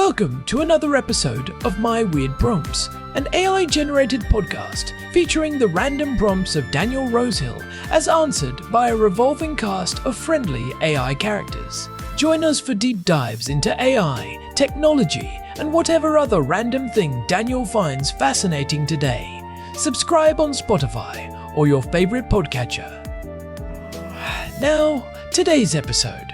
Welcome to another episode of My Weird Prompts, an AI-generated podcast featuring the random prompts of Daniel Rosehill as answered by a revolving cast of friendly AI characters. Join us for deep dives into AI, technology, and whatever other random thing Daniel finds fascinating today. Subscribe on Spotify or your favorite podcatcher. Now, today's episode.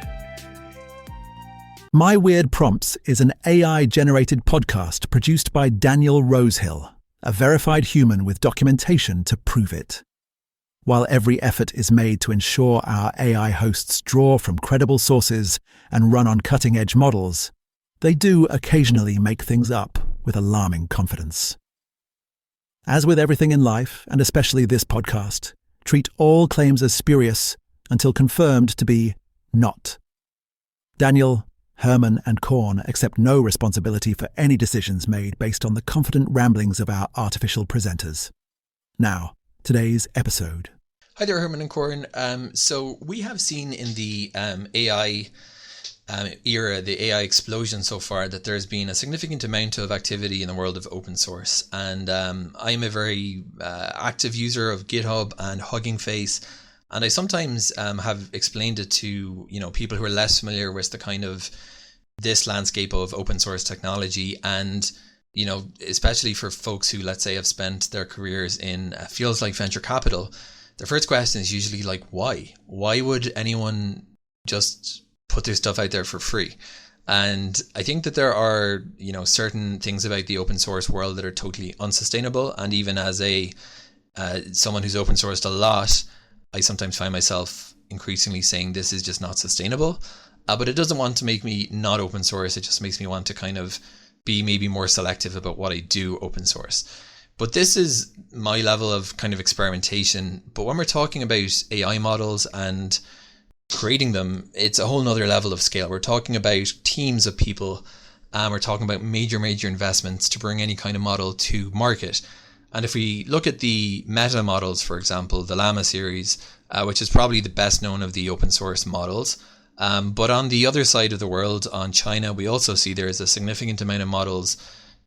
My Weird Prompts is an AI-generated podcast produced by Daniel Rosehill, a verified human with documentation to prove it. While every effort is made to ensure our AI hosts draw from credible sources and run on cutting-edge models, they do occasionally make things up with alarming confidence. As with everything in life, and especially this podcast, treat all claims as spurious until confirmed to be not. Daniel, Herman and Corn accept no responsibility for any decisions made based on the confident ramblings of our artificial presenters. Now, today's episode. Hi there, Herman and Corn. So we have seen in the AI era, the AI explosion so far, that there's been a significant amount of activity in the world of open source. And I'm a very active user of GitHub and Hugging Face. And I sometimes have explained it to people who are less familiar with the kind of this landscape of open source technology, and especially for folks who, let's say, have spent their careers in fields like venture capital. The first question is usually like, why? Why would anyone just put their stuff out there for free? And I think that there are certain things about the open source world that are totally unsustainable. And even as a someone who's open sourced a lot, I sometimes find myself increasingly saying this is just not sustainable. But it doesn't want to make me not open source. It just makes me want to kind of be maybe more selective about what I do open source. But this is my level of kind of experimentation. But when we're talking about AI models and creating them, it's a whole nother level of scale. We're talking about teams of people. We're talking about major investments to bring any kind of model to market. And if we look at the Meta models, for example, the Llama series, which is probably the best known of the open source models. But on the other side of the world, on China, we also see there is a significant amount of models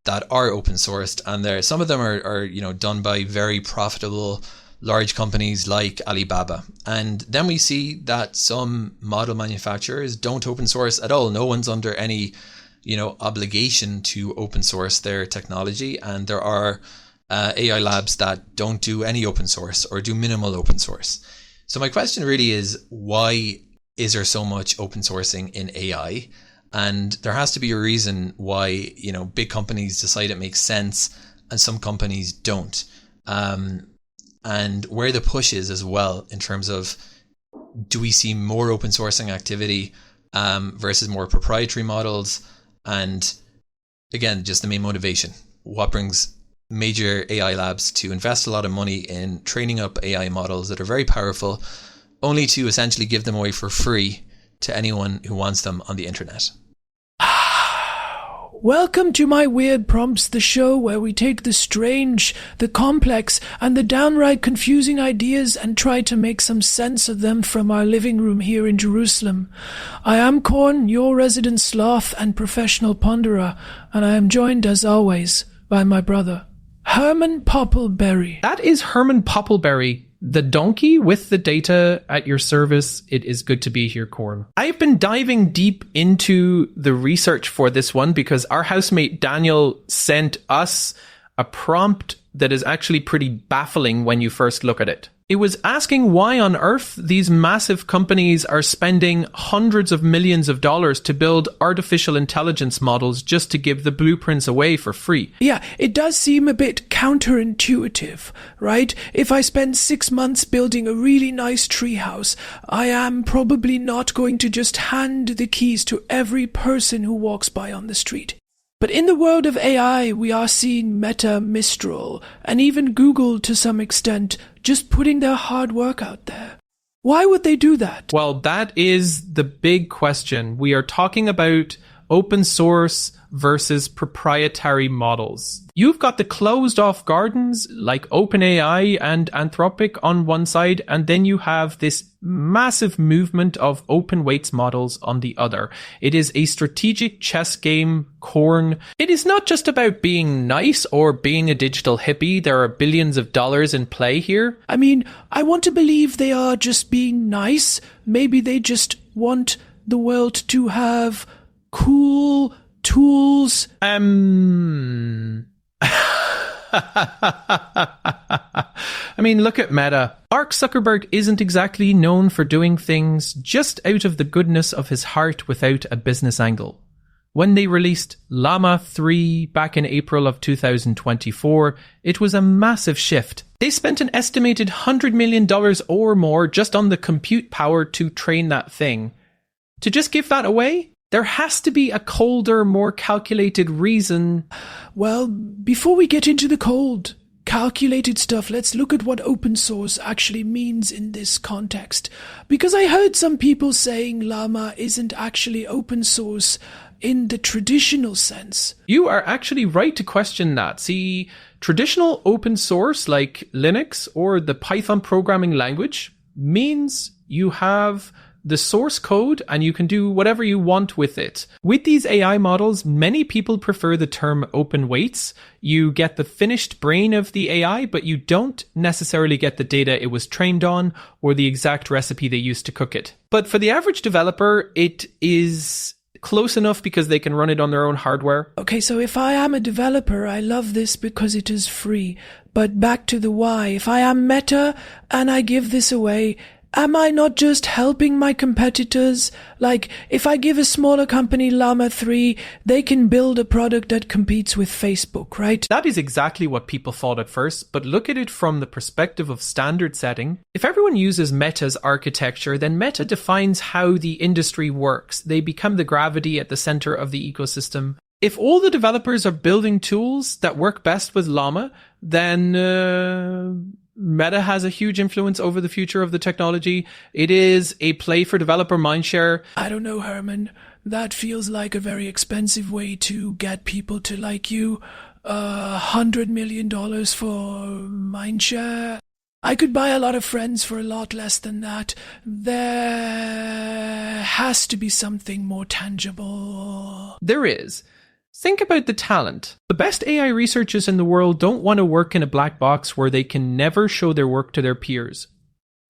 that are open sourced, and some of them are done by very profitable large companies like Alibaba. And then we see that some model manufacturers don't open source at all. No one's under any obligation to open source their technology, and there are AI labs that don't do any open source or do minimal open source. So my question really is, why is there so much open sourcing in AI? And there has to be a reason why, big companies decide it makes sense and some companies don't. And where the push is as well, in terms of, do we see more open sourcing activity versus more proprietary models? And again, just the main motivation. What brings major AI labs to invest a lot of money in training up AI models that are very powerful, only to essentially give them away for free to anyone who wants them on the internet? Welcome to My Weird Prompts, the show where we take the strange, the complex, and the downright confusing ideas and try to make some sense of them from our living room here in Jerusalem. I am Corn, your resident sloth and professional ponderer, and I am joined, as always, by my brother, Herman Poppleberry. That is Herman Poppleberry, the donkey with the data at your service. It is good to be here, Corn. I've been diving deep into the research for this one because our housemate Daniel sent us a prompt that is actually pretty baffling when you first look at it. It was asking why on earth these massive companies are spending hundreds of millions of dollars to build artificial intelligence models just to give the blueprints away for free. Yeah, it does seem a bit counterintuitive, right? If I spend 6 months building a really nice treehouse, I am probably not going to just hand the keys to every person who walks by on the street. But in the world of AI, we are seeing Meta, Mistral, and even Google to some extent, just putting their hard work out there. Why would they do that? Well, that is the big question. We are talking about open source versus proprietary models. You've got the closed off gardens like OpenAI and Anthropic on one side, and then you have this massive movement of open weights models on the other. It is a strategic chess game, Corn. It is not just about being nice or being a digital hippie. There are billions of dollars in play here. I mean, I want to believe they are just being nice. Maybe they just want the world to have cool tools. I mean, look at Meta. Mark Zuckerberg isn't exactly known for doing things just out of the goodness of his heart without a business angle. When they released Llama 3 back in April of 2024, it was a massive shift. They spent an estimated $100 million or more just on the compute power to train that thing. To just give that away? There has to be a colder, more calculated reason. Well, before we get into the cold, calculated stuff, let's look at what open source actually means in this context. Because I heard some people saying Llama isn't actually open source in the traditional sense. You are actually right to question that. See, traditional open source like Linux or the Python programming language means you have the source code and you can do whatever you want with it. With these AI models, many people prefer the term open weights. You get the finished brain of the AI, but you don't necessarily get the data it was trained on or the exact recipe they used to cook it. But for the average developer, it is close enough because they can run it on their own hardware. Okay, so if I am a developer, I love this because it is free. But back to the why. If I am Meta and I give this away, am I not just helping my competitors? Like, if I give a smaller company Llama 3, they can build a product that competes with Facebook, right? That is exactly what people thought at first, but look at it from the perspective of standard setting. If everyone uses Meta's architecture, then Meta defines how the industry works. They become the gravity at the center of the ecosystem. If all the developers are building tools that work best with Llama, then Meta has a huge influence over the future of the technology. It is a play for developer mindshare. I don't know, Herman. That feels like a very expensive way to get people to like you. $100 million for mindshare. I could buy a lot of friends for a lot less than that. There has to be something more tangible. There is. Think about the talent. The best AI researchers in the world don't want to work in a black box where they can never show their work to their peers.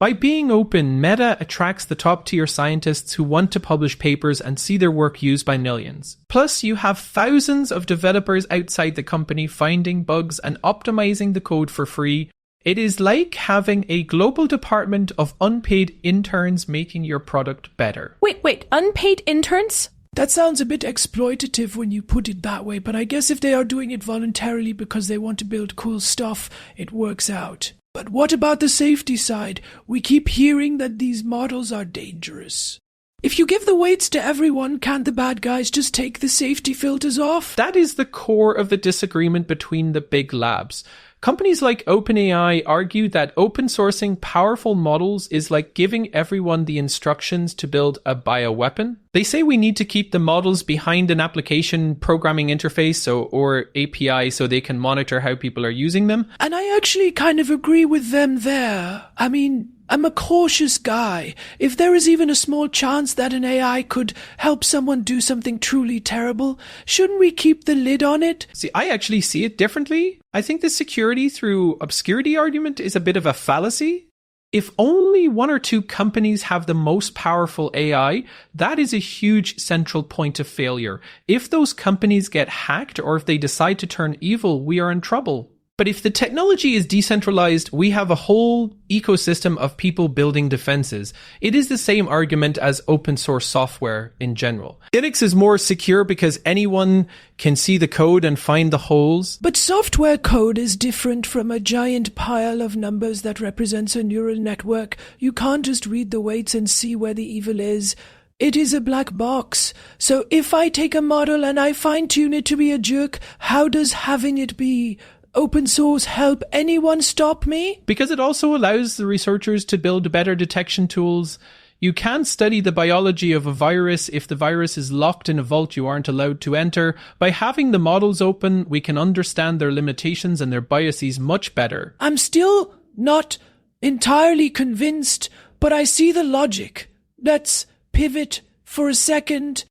By being open, Meta attracts the top-tier scientists who want to publish papers and see their work used by millions. Plus, you have thousands of developers outside the company finding bugs and optimizing the code for free. It is like having a global department of unpaid interns making your product better. Wait, unpaid interns? That sounds a bit exploitative when you put it that way, but I guess if they are doing it voluntarily because they want to build cool stuff, it works out. But what about the safety side? We keep hearing that these models are dangerous. If you give the weights to everyone, can't the bad guys just take the safety filters off? That is the core of the disagreement between the big labs. Companies like OpenAI argue that open sourcing powerful models is like giving everyone the instructions to build a bioweapon. They say we need to keep the models behind an application programming interface or API so they can monitor how people are using them. And I actually kind of agree with them there. I mean, I'm a cautious guy. If there is even a small chance that an AI could help someone do something truly terrible, shouldn't we keep the lid on it? See, I actually see it differently. I think the security through obscurity argument is a bit of a fallacy. If only one or two companies have the most powerful AI, that is a huge central point of failure. If those companies get hacked or if they decide to turn evil, we are in trouble. But if the technology is decentralized, we have a whole ecosystem of people building defenses. It is the same argument as open source software in general. Linux is more secure because anyone can see the code and find the holes. But software code is different from a giant pile of numbers that represents a neural network. You can't just read the weights and see where the evil is. It is a black box. So if I take a model and I fine-tune it to be a jerk, how does having it be open source help anyone stop me? Because it also allows the researchers to build better detection tools. You can study the biology of a virus. If the virus is locked in a vault you aren't allowed to enter, by having the models open, we can understand their limitations and their biases much better. I'm still not entirely convinced, but I see the logic. Let's pivot for a second.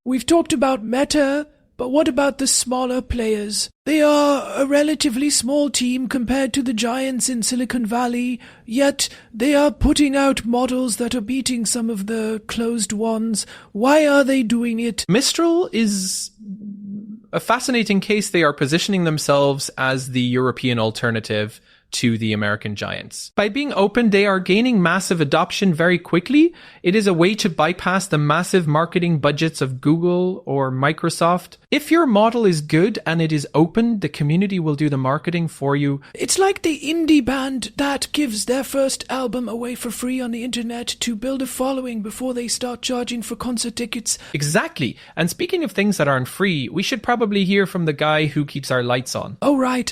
We've talked about Meta, but what about the smaller players? They are a relatively small team compared to the giants in Silicon Valley, yet they are putting out models that are beating some of the closed ones. Why are they doing it? Mistral is a fascinating case. They are positioning themselves as the European alternative to the American giants. By being open, they are gaining massive adoption very quickly. It is a way to bypass the massive marketing budgets of Google or Microsoft. If your model is good and it is open, the community will do the marketing for you. It's like the indie band that gives their first album away for free on the internet to build a following before they start charging for concert tickets. Exactly. And speaking of things that aren't free, we should probably hear from the guy who keeps our lights on. Oh, right.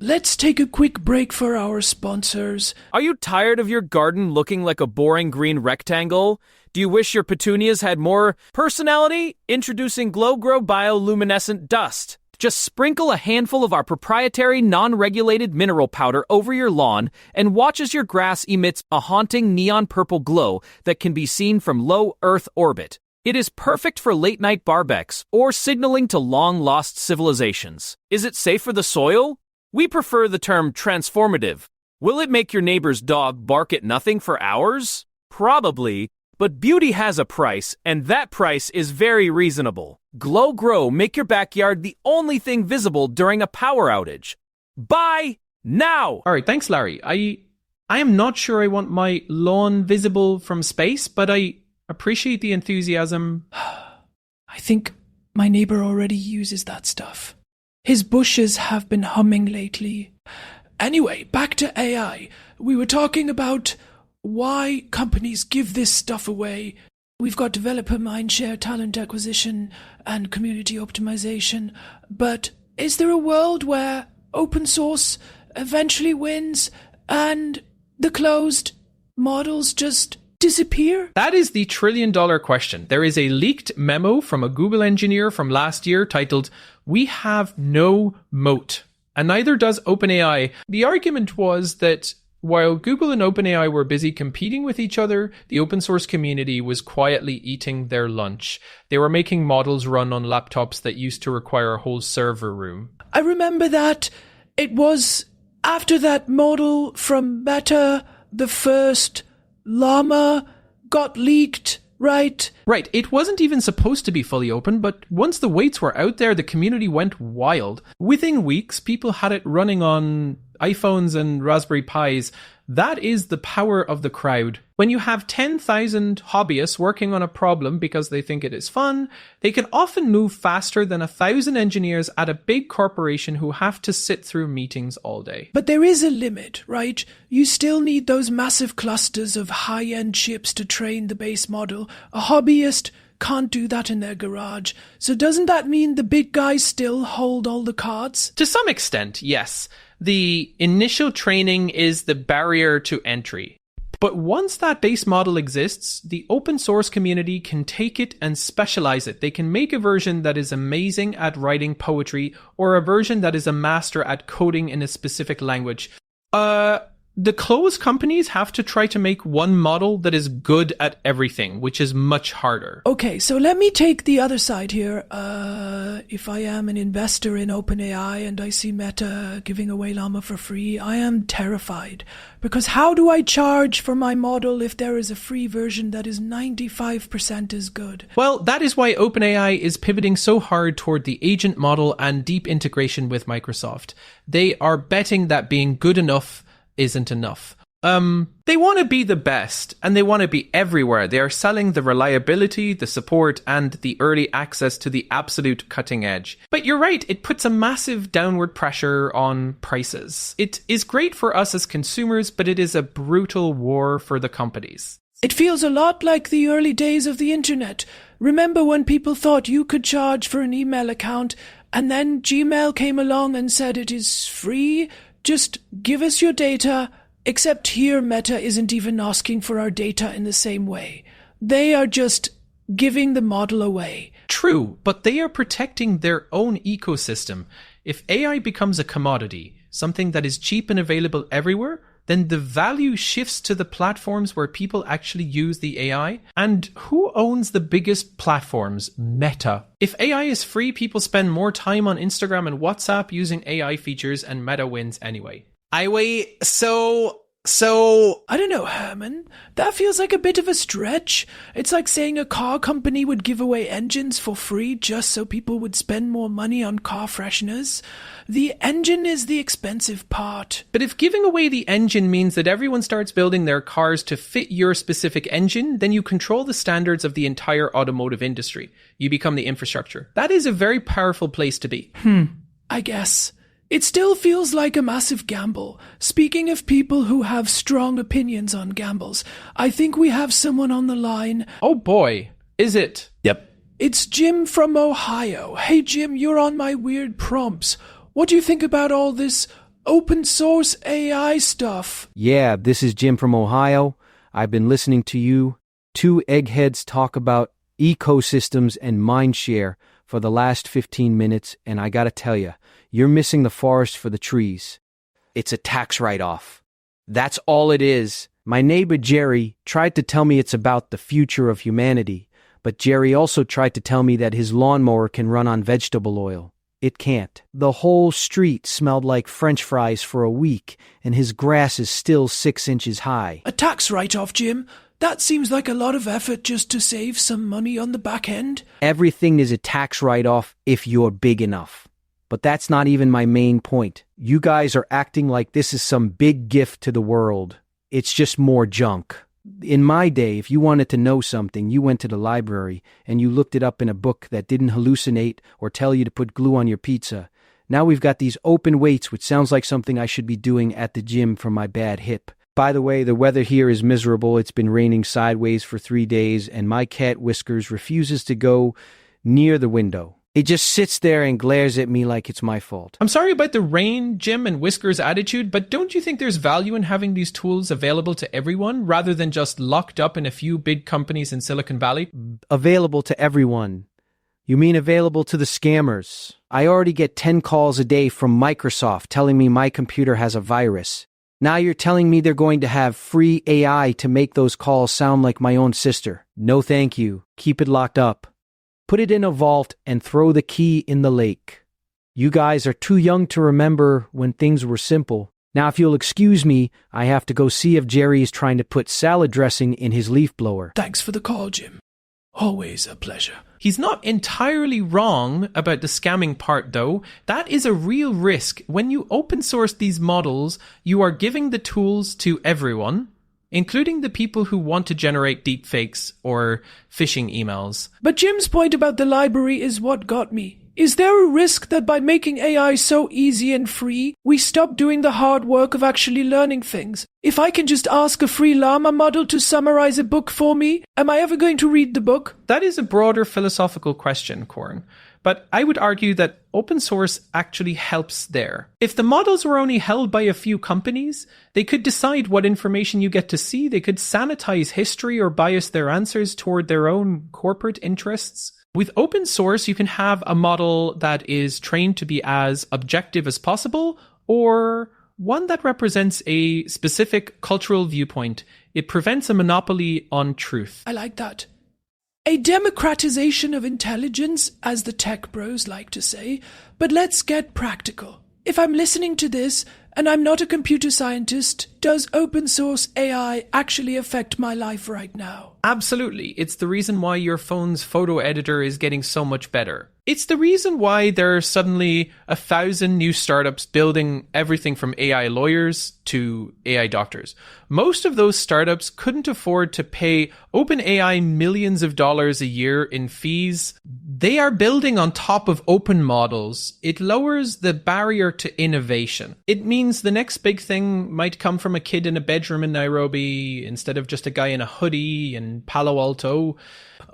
Let's take a quick break for our sponsors. Are you tired of your garden looking like a boring green rectangle? Do you wish your petunias had more personality? Introducing Glow Grow Bioluminescent Dust. Just sprinkle a handful of our proprietary non-regulated mineral powder over your lawn and watch as your grass emits a haunting neon purple glow that can be seen from low Earth orbit. It is perfect for late-night barbecues or signaling to long-lost civilizations. Is it safe for the soil? We prefer the term transformative. Will it make your neighbor's dog bark at nothing for hours? Probably, but beauty has a price, and that price is very reasonable. Glow Grow make your backyard the only thing visible during a power outage. Buy now! All right, thanks, Larry. I am not sure I want my lawn visible from space, but I appreciate the enthusiasm. I think my neighbor already uses that stuff. His bushes have been humming lately. Anyway, back to AI. We were talking about why companies give this stuff away. We've got developer mindshare, talent acquisition, and community optimization. But is there a world where open source eventually wins and the closed models just disappear? That is the trillion-dollar question. There is a leaked memo from a Google engineer from last year titled, "We have no moat," and neither does OpenAI. The argument was that while Google and OpenAI were busy competing with each other, the open source community was quietly eating their lunch. They were making models run on laptops that used to require a whole server room. I remember that. It was after that model from Meta, the first Llama got leaked, right? Right, it wasn't even supposed to be fully open, but once the weights were out there, the community went wild. Within weeks, people had it running on iPhones and Raspberry Pis. That is the power of the crowd. When you have 10,000 hobbyists working on a problem because they think it is fun, they can often move faster than 1,000 engineers at a big corporation who have to sit through meetings all day. But there is a limit, right? You still need those massive clusters of high-end chips to train the base model. A hobbyist can't do that in their garage. So doesn't that mean the big guys still hold all the cards? To some extent, yes. The initial training is the barrier to entry. But once that base model exists, the open source community can take it and specialize it. They can make a version that is amazing at writing poetry or a version that is a master at coding in a specific language. The closed companies have to try to make one model that is good at everything, which is much harder. Okay, so let me take the other side here. If I am an investor in OpenAI and I see Meta giving away Llama for free, I am terrified. Because how do I charge for my model if there is a free version that is 95% as good? Well, that is why OpenAI is pivoting so hard toward the agent model and deep integration with Microsoft. They are betting that being good enough isn't enough. They want to be the best, and they want to be everywhere. They are selling the reliability, the support, and the early access to the absolute cutting edge. But you're right, it puts a massive downward pressure on prices. It is great for us as consumers, but it is a brutal war for the companies. It feels a lot like the early days of the internet. Remember when people thought you could charge for an email account, and then Gmail came along and said it is free? Just give us your data. Except here, Meta isn't even asking for our data in the same way. They are just giving the model away. True, but they are protecting their own ecosystem. If AI becomes a commodity, something that is cheap and available everywhere, then the value shifts to the platforms where people actually use the AI. And who owns the biggest platforms? Meta. If AI is free, people spend more time on Instagram and WhatsApp using AI features, and Meta wins anyway. I don't know, Herman. That feels like a bit of a stretch. It's like saying a car company would give away engines for free just so people would spend more money on car fresheners. The engine is the expensive part. But if giving away the engine means that everyone starts building their cars to fit your specific engine, then you control the standards of the entire automotive industry. You become the infrastructure. That is a very powerful place to be. I guess. It still feels like a massive gamble. Speaking of people who have strong opinions on gambles, I think we have someone on the line. Oh boy, is it? Yep. It's Jim from Ohio. Hey Jim, you're on my weird prompts. What do you think about all this open source AI stuff? Yeah, this is Jim from Ohio. I've been listening to you two eggheads talk about ecosystems and mindshare for the last 15 minutes, and I gotta tell you, you're missing the forest for the trees. It's a tax write-off. That's all it is. My neighbor Jerry tried to tell me it's about the future of humanity, but Jerry also tried to tell me that his lawnmower can run on vegetable oil. It can't. The whole street smelled like French fries for a week, and his grass is still 6 inches high. A tax write-off, Jim? That seems like a lot of effort just to save some money on the back end. Everything is a tax write-off if you're big enough. But that's not even my main point. You guys are acting like this is some big gift to the world. It's just more junk. In my day, if you wanted to know something, you went to the library and you looked it up in a book that didn't hallucinate or tell you to put glue on your pizza. Now we've got these open weights, which sounds like something I should be doing at the gym for my bad hip. By the way, the weather here is miserable. It's been raining sideways for 3 days, and my cat Whiskers refuses to go near the window. It just sits there and glares at me like it's my fault. I'm sorry about the rain, Jim, and Whiskers' attitude, but don't you think there's value in having these tools available to everyone rather than just locked up in a few big companies in Silicon Valley? Available to everyone. You mean available to the scammers? I already get 10 calls a day from Microsoft telling me my computer has a virus. Now you're telling me they're going to have free AI to make those calls sound like my own sister. No thank you. Keep it locked up. Put it in a vault and throw the key in the lake. You guys are too young to remember when things were simple. Now, if you'll excuse me, I have to go see if Jerry is trying to put salad dressing in his leaf blower. Thanks for the call, Jim. Always a pleasure. He's not entirely wrong about the scamming part, though. That is a real risk. When you open source these models, you are giving the tools to everyone, including the people who want to generate deepfakes or phishing emails. But Jim's point about the library is what got me. Is there a risk that by making AI so easy and free, we stop doing the hard work of actually learning things? If I can just ask a free Llama model to summarize a book for me, am I ever going to read the book? That is a broader philosophical question, Corn. But I would argue that open source actually helps there. If the models were only held by a few companies, they could decide what information you get to see. They could sanitize history or bias their answers toward their own corporate interests. With open source, you can have a model that is trained to be as objective as possible, or one that represents a specific cultural viewpoint. It prevents a monopoly on truth. I like that. A democratization of intelligence, as the tech bros like to say, but let's get practical. If I'm listening to this and I'm not a computer scientist, does open source AI actually affect my life right now? Absolutely. It's the reason why your phone's photo editor is getting so much better. It's the reason why there are suddenly 1,000 new startups building everything from AI lawyers to AI doctors. Most of those startups couldn't afford to pay OpenAI millions of dollars a year in fees. They are building on top of open models. It lowers the barrier to innovation. It means the next big thing might come from a kid in a bedroom in Nairobi instead of just a guy in a hoodie in Palo Alto.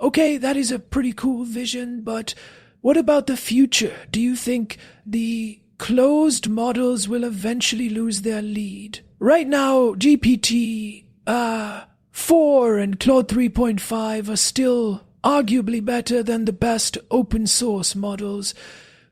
Okay, that is a pretty cool vision, but what about the future? Do you think the closed models will eventually lose their lead? right now, GPT 4 and Claude 3.5 are still arguably better than the best open source models.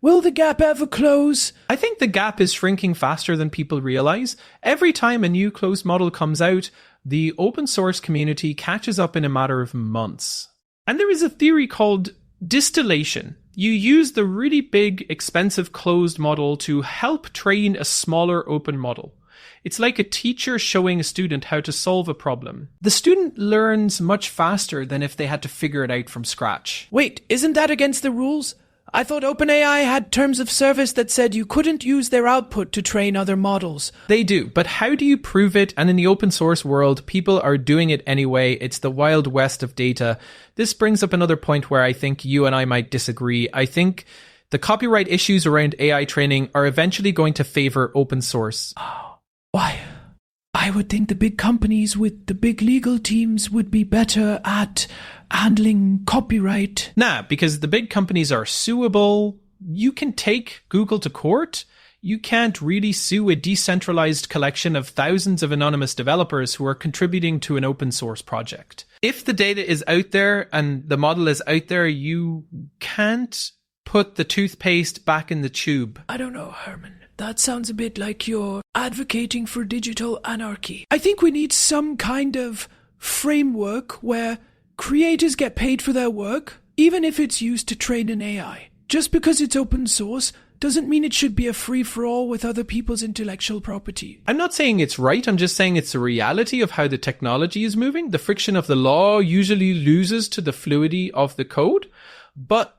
Will the gap ever close? I think the gap is shrinking faster than people realize. Every time a new closed model comes out, the open source community catches up in a matter of months. And there is a theory called distillation. You use the really big, expensive closed model to help train a smaller open model. It's like a teacher showing a student how to solve a problem. The student learns much faster than if they had to figure it out from scratch. Wait, isn't that against the rules? I thought OpenAI had terms of service that said you couldn't use their output to train other models. They do, but how do you prove it? And in the open source world, people are doing it anyway. It's the wild west of data. This brings up another point where I think you and I might disagree. I think the copyright issues around AI training are eventually going to favor open source. Why? I would think the big companies with the big legal teams would be better at handling copyright. Nah, because the big companies are suable. You can take Google to court. You can't really sue a decentralized collection of thousands of anonymous developers who are contributing to an open source project. If the data is out there and the model is out there, you can't put the toothpaste back in the tube. I don't know, Herman. That sounds a bit like you're advocating for digital anarchy. I think we need some kind of framework where creators get paid for their work, even if it's used to train an AI. Just because it's open source doesn't mean it should be a free-for-all with other people's intellectual property. I'm not saying it's right, I'm just saying it's the reality of how the technology is moving. The friction of the law usually loses to the fluidity of the code. But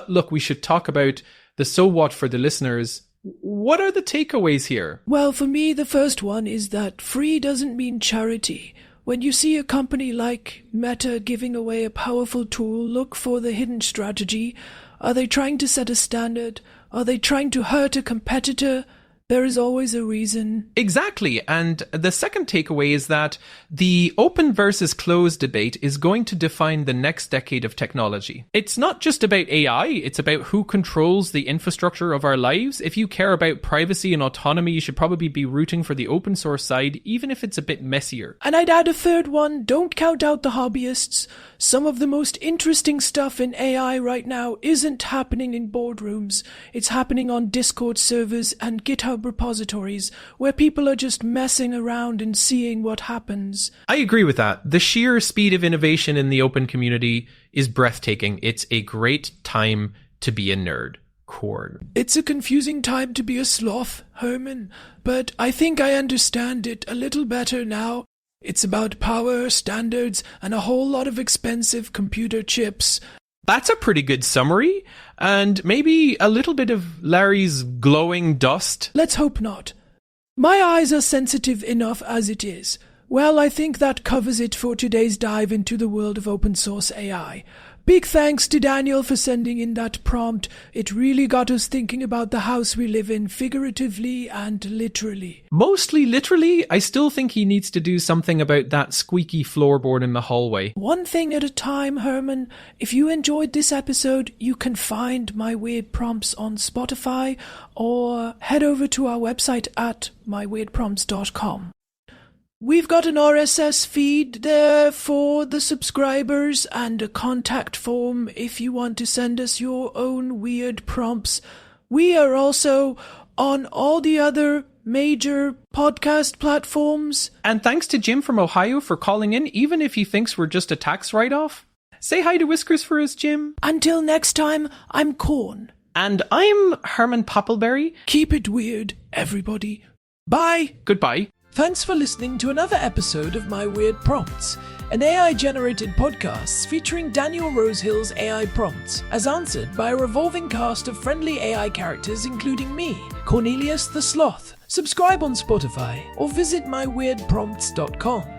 look, we should talk about the so what for the listeners. What are the takeaways here? Well, for me, the first one is that free doesn't mean charity. When you see a company like Meta giving away a powerful tool, look for the hidden strategy. Are they trying to set a standard? Are they trying to hurt a competitor? There is always a reason. Exactly. And the second takeaway is that the open versus closed debate is going to define the next decade of technology. It's not just about AI, it's about who controls the infrastructure of our lives. If you care about privacy and autonomy, you should probably be rooting for the open source side, even if it's a bit messier. And I'd add a third one, don't count out the hobbyists. Some of the most interesting stuff in AI right now isn't happening in boardrooms. It's happening on Discord servers and GitHub repositories where people are just messing around and seeing what happens. I agree with that. The sheer speed of innovation in the open community is breathtaking. It's a great time to be a nerd. Corn. It's a confusing time to be a sloth, Herman, but I think I understand it a little better now. It's about power, standards, and a whole lot of expensive computer chips. That's a pretty good summary, and maybe a little bit of Larry's glowing dust. Let's hope not. My eyes are sensitive enough as it is. Well, I think that covers it for today's dive into the world of open source AI. Big thanks to Daniel for sending in that prompt. It really got us thinking about the house we live in, figuratively and literally. Mostly literally. I still think he needs to do something about that squeaky floorboard in the hallway. One thing at a time, Herman. If you enjoyed this episode, you can find my weird prompts on Spotify or head over to our website at myweirdprompts.com. We've got an RSS feed there for the subscribers and a contact form if you want to send us your own weird prompts. We are also on all the other major podcast platforms. And thanks to Jim from Ohio for calling in, even if he thinks we're just a tax write-off. Say hi to Whiskers for us, Jim. Until next time, I'm Corn. And I'm Herman Poppleberry. Keep it weird, everybody. Bye. Goodbye. Thanks for listening to another episode of My Weird Prompts, an AI-generated podcast featuring Daniel Rosehill's AI prompts, as answered by a revolving cast of friendly AI characters including me, Cornelius the Sloth. Subscribe on Spotify or visit myweirdprompts.com.